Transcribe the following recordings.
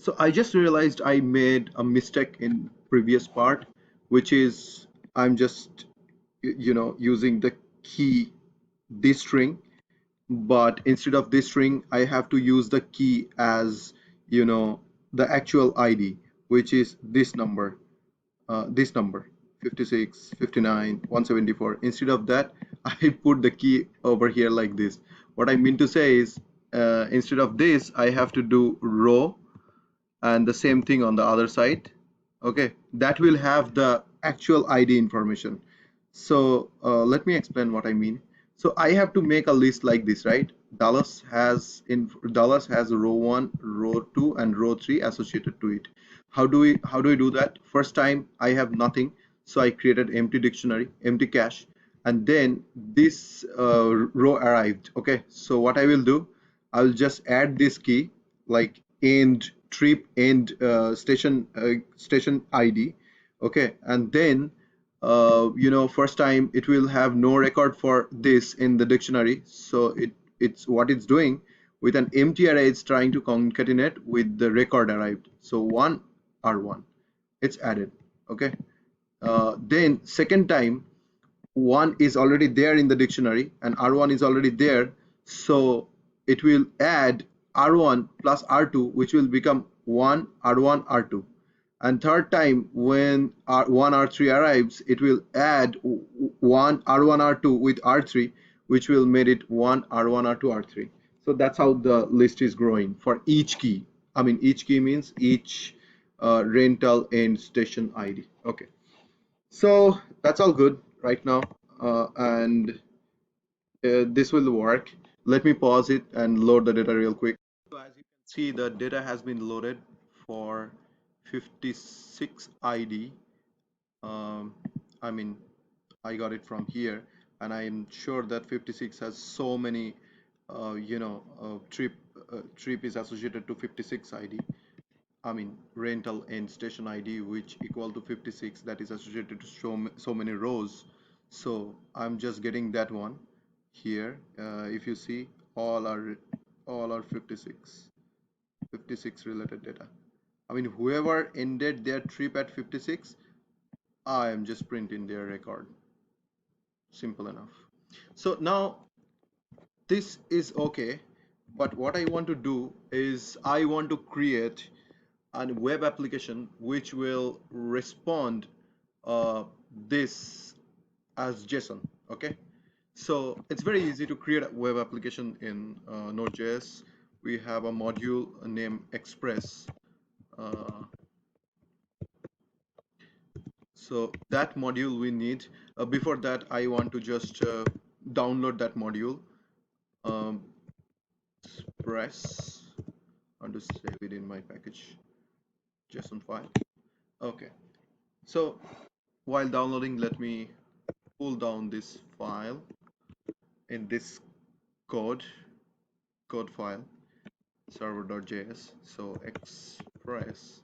So I just realized I made a mistake in previous part, which is I'm just using the key this string, but instead of this string I have to use the key as you know the actual ID, which is this number 56, 59, 174. Instead of that, I put the key over here like this. What I mean to say is instead of this I have to do row and the same thing on the other side. Okay, that will have the actual ID information. So let me explain what I mean. So I have to make a list like this, right? Dallas has row 1, row 2 and row 3 associated to it. How do we do that? First time I have nothing, so I created empty dictionary, empty cache, and then this row arrived. Okay, so what I will do, I will just add this key like end trip end station ID. Okay, and then first time it will have no record for this in the dictionary, so it's what it's doing with an empty array, it's trying to concatenate with the record arrived. So 1 R1, it's added. Okay, then second time 1 is already there in the dictionary and R1 is already there, so it will add R1 plus R2, which will become 1 R1 R2. And third time when R1 R3 arrives, it will add 1 R1 R2 with R3, which will make it 1 R1 R2 R3. So that's how the list is growing for each key. I mean, each key means each rental and station ID. Okay, so that's all good right now, and this will work. Let me pause it and load the data real quick. So as you can see, the data has been loaded for 56 ID. Um, I mean, I got it from here, and I'm sure that 56 has so many, trip is associated to 56 ID. I mean rental and station ID, which equal to 56, that is associated to so many rows. So I'm just getting that one here. If you see, all are 56 related data. I mean, whoever ended their trip at 56, I am just printing their record. Simple enough. So now this is okay, but what I want to do is I want to create a web application which will respond uh, this as JSON. Okay, so it's very easy to create a web application in Node.js. We have a module named Express. Uh, so that module we need. Before that, I want to just download that module. Um, Express. I want to save it in my package JSON file. Okay. So while downloading, let me pull down this file in this code file server.js. So express,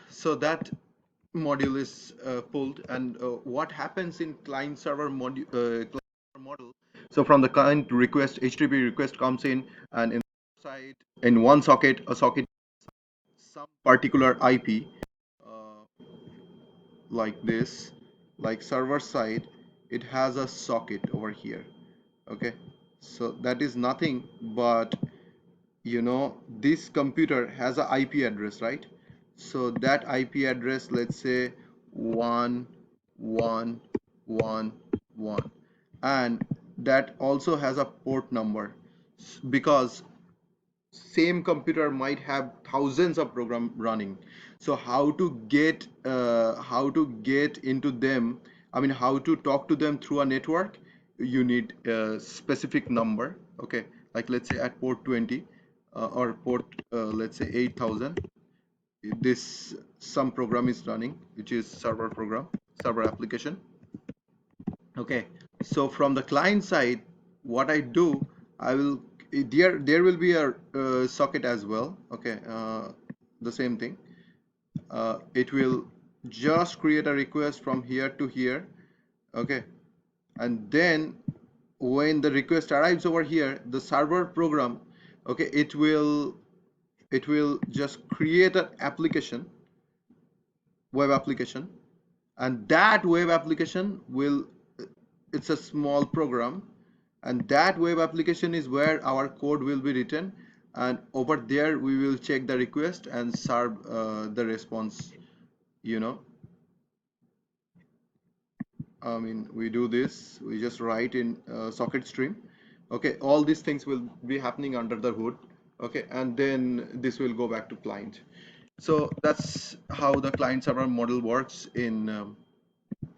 so that module is pulled, and what happens in client server model. So from the client request, HTTP request comes in, and in one socket, a socket some particular IP, uh, like this, like server side, it has a socket over here. Okay, so that is nothing but this computer has a IP address, right? So that IP address, let's say 1111, and that also has a port number, because same computer might have thousands of program running. So how to get into them, I mean how to talk to them through a network, you need a specific number. Okay, like let's say at port 20, or port let's say 8000, this some program is running, which is server application. Okay, so from the client side, what I do, I will there will be a socket as well. Okay, the same thing. It will just create a request from here to here. Okay, and then when the request arrives over here, the server program, okay, it will it will just create an application, web application, and that web application will, it's a small program, and that web application is where our code will be written, and over there we will check the request and serve the response, you know. I mean, we do this, we just write in socket stream. Okay, all these things will be happening under the hood. Okay, and then this will go back to client. So that's how the client server model works in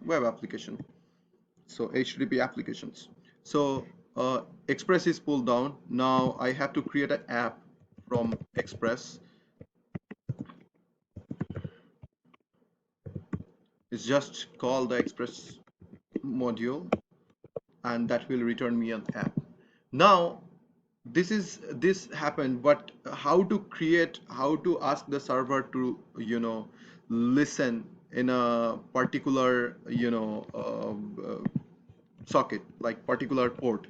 web application. So HTTP applications. So Express is pulled down. Now I have to create an app from Express. It's just call the Express module, and that will return me an app. Now this happened, but how to ask the server to, listen in a particular, socket, like particular port.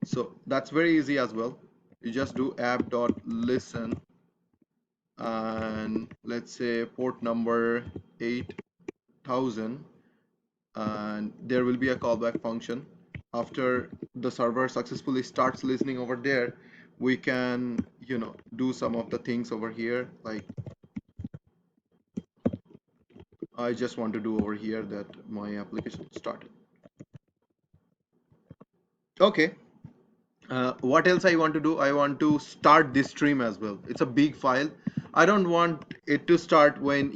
So that's very easy as well. You just do app.listen, and let's say port number 8000, and there will be a callback function. After the server successfully starts listening over there, we can, do some of the things over here, like I just want to do over here that my application started. Okay. What else I want to do? I want to start this stream as well. It's a big file. I don't want it to start when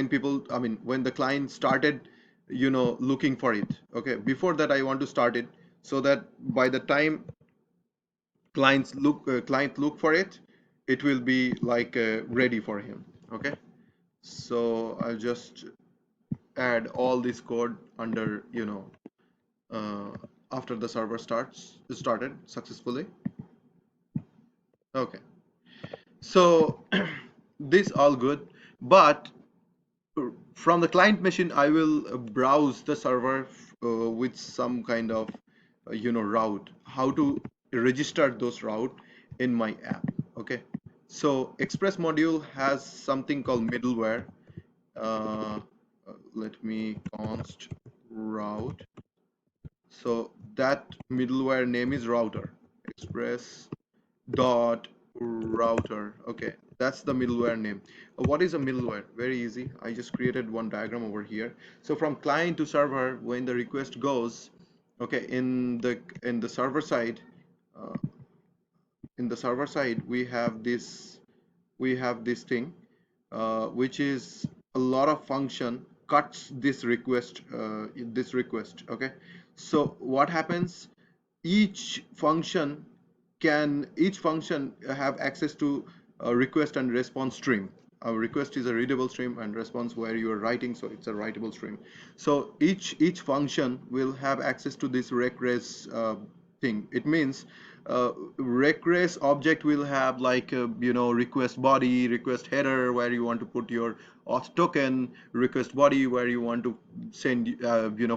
people, I mean, when the client started, looking for it. Okay. Before that, I want to start it so that by the time client look for it, it will be like ready for him. Okay. So I'll just add all this code under, uh, after the server started successfully. Okay. So this all good, but from the client machine, I will browse the server with some kind of, route. How to register those route in my app? Okay. So Express module has something called middleware. Uh, Let me const route. So that middleware name is router. Express dot router. Okay, that's the middleware name. What is a middleware? Very easy. I just created one diagram over here. So from client to server, when the request goes, okay, in the server side, uh, we have this thing, which is a lot of function cuts this request. Okay, so what happens, each function each function have access to a request and response stream. A request is a readable stream, and response where you are writing, so it's a writable stream. So each function will have access to this reqres thing. It means reqres object will have like request body, request header where you want to put your auth token, request body where you want to send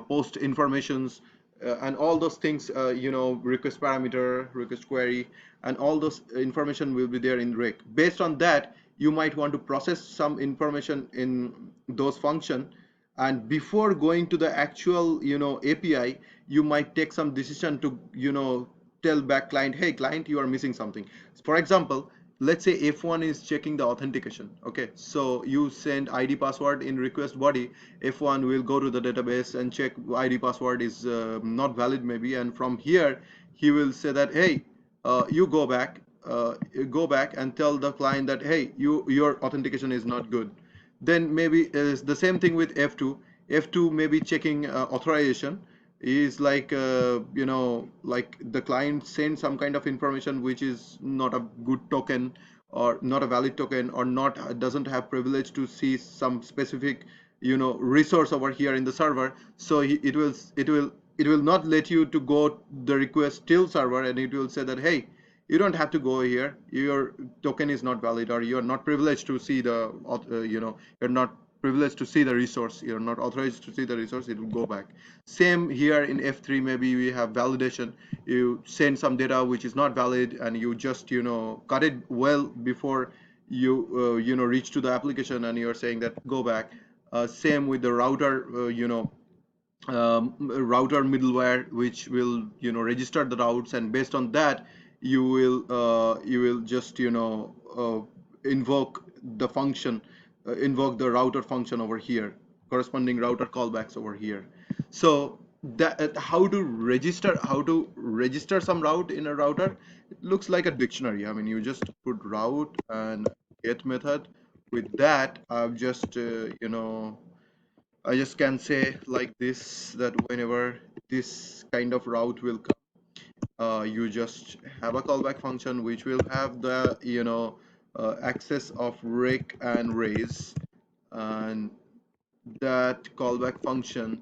post informations, and all those things, request parameter, request query, and all those information will be there in rec. Based on that, you might want to process some information in those function, and before going to the actual API, you might take some decision to tell back client, hey client, you are missing something. For example, let's say F1 is checking the authentication. Okay, so you send ID password in request body. F1 will go to the database and check ID password is not valid maybe, and from here he will say that, hey, you go back and tell the client that, hey, your authentication is not good. Then maybe is the same thing with F2. F2 may be checking authorization, is like like the client sends some kind of information which is not a good token, or not a valid token, or not doesn't have privilege to see some specific resource over here in the server. So it will not let you to go the request till server, and it will say that, hey, you don't have to go here, your token is not valid, or you're not privileged to see the you're not privileged to see the resource, you're not authorized to see the resource. It will go back. Same here in F3, maybe we have validation. You send some data which is not valid, and you just cut it well before you know reach to the application and you're saying that go back. Same with the router, router middleware which will register the routes, and based on that you will just invoke the function, invoke the router function over here, corresponding router callbacks over here. So that how to register some route in a router, it looks like a dictionary. I mean, you just put route and get method. With that I've just I just can say like this, that whenever this kind of route will come, you just have a callback function which will have the access of rake and raise, and that callback function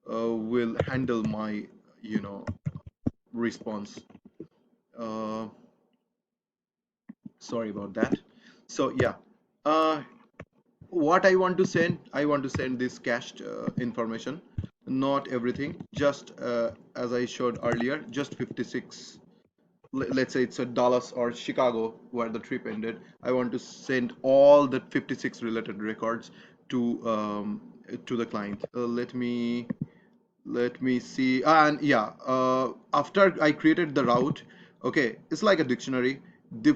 will handle my you know response. Uh, Sorry about that. So yeah, uh, what I want to send this cached information, not everything, just as I showed earlier, just 56. Let's say it's a Dallas or Chicago where the trip ended. I want to send all the 56 related records to the client. Let me see. And yeah, after I created the route, okay, it's like a dictionary.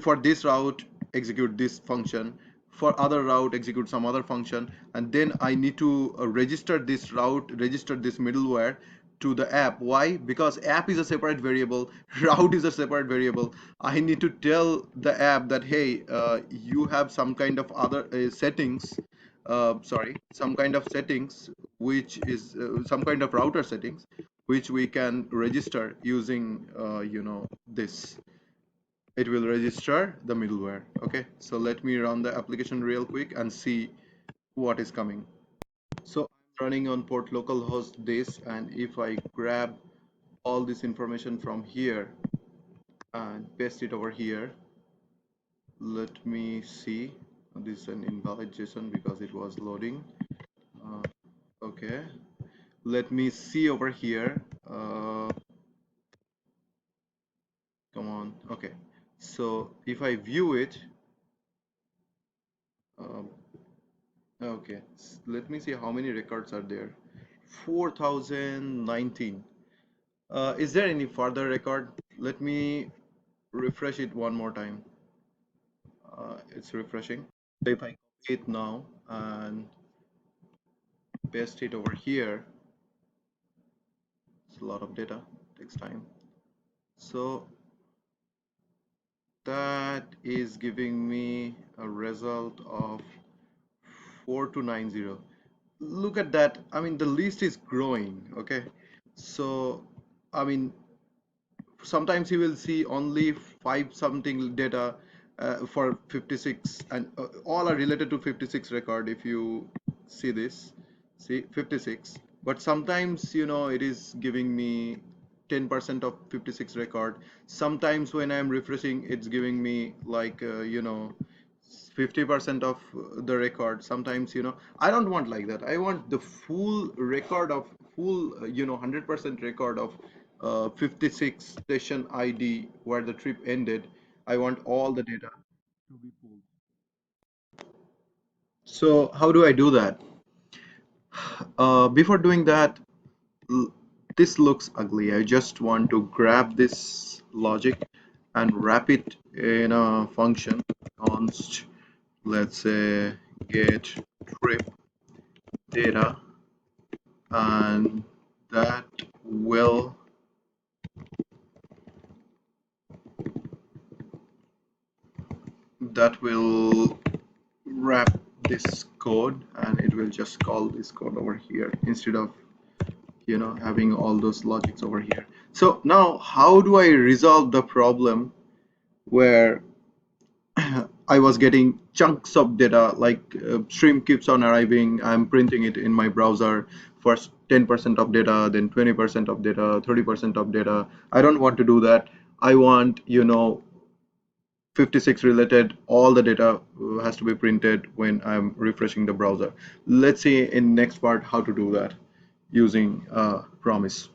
For this route execute this function, for other route execute some other function, and then I need to register this route, register this middleware to the app. Why? Because app is a separate variable, route is a separate variable. I need to tell the app that hey, you have some kind of other settings, some kind of settings, which is some kind of router settings, which we can register using this. It will register the middleware. Okay, so let me run the application real quick and see what is coming. So I'm running on port localhost this, and if I grab all this information from here and paste it over here, let me see. This is an invalid JSON because it was loading. uh, okay, let me see over here. Come on. Okay, so if I view it, um, okay, let me see how many records are there. 4019. Is there any further record? Let me refresh it one more time. It's refreshing. So if I copy it now and paste it over here, it's a lot of data, takes time. So that is giving me a result of 4290. Look at that. I mean, the list is growing. Okay, so I mean, sometimes you will see only five something data for 56, and all are related to 56 record. If you see this, see 56, but sometimes it is giving me 10% of 56 record. Sometimes when I'm refreshing, it's giving me like 50% of the record. Sometimes I don't want like that. I want the full record of full 100% record of 56 station ID where the trip ended. I want all the data to be pulled. So how do I do that? Before doing that, l- this looks ugly. I just want to grab this logic and wrap it in a function const, let's say, get trip data, and that will that will wrap this code, and it will just call this code over here instead of having all those logics over here. So now how do I resolve the problem where I was getting chunks of data, like stream keeps on arriving, I'm printing it in my browser, first 10% of data, then 20% of data, 30% of data. I don't want to do that. I want 56 related, all the data has to be printed when I'm refreshing the browser. Let's see in next part how to do that using promise.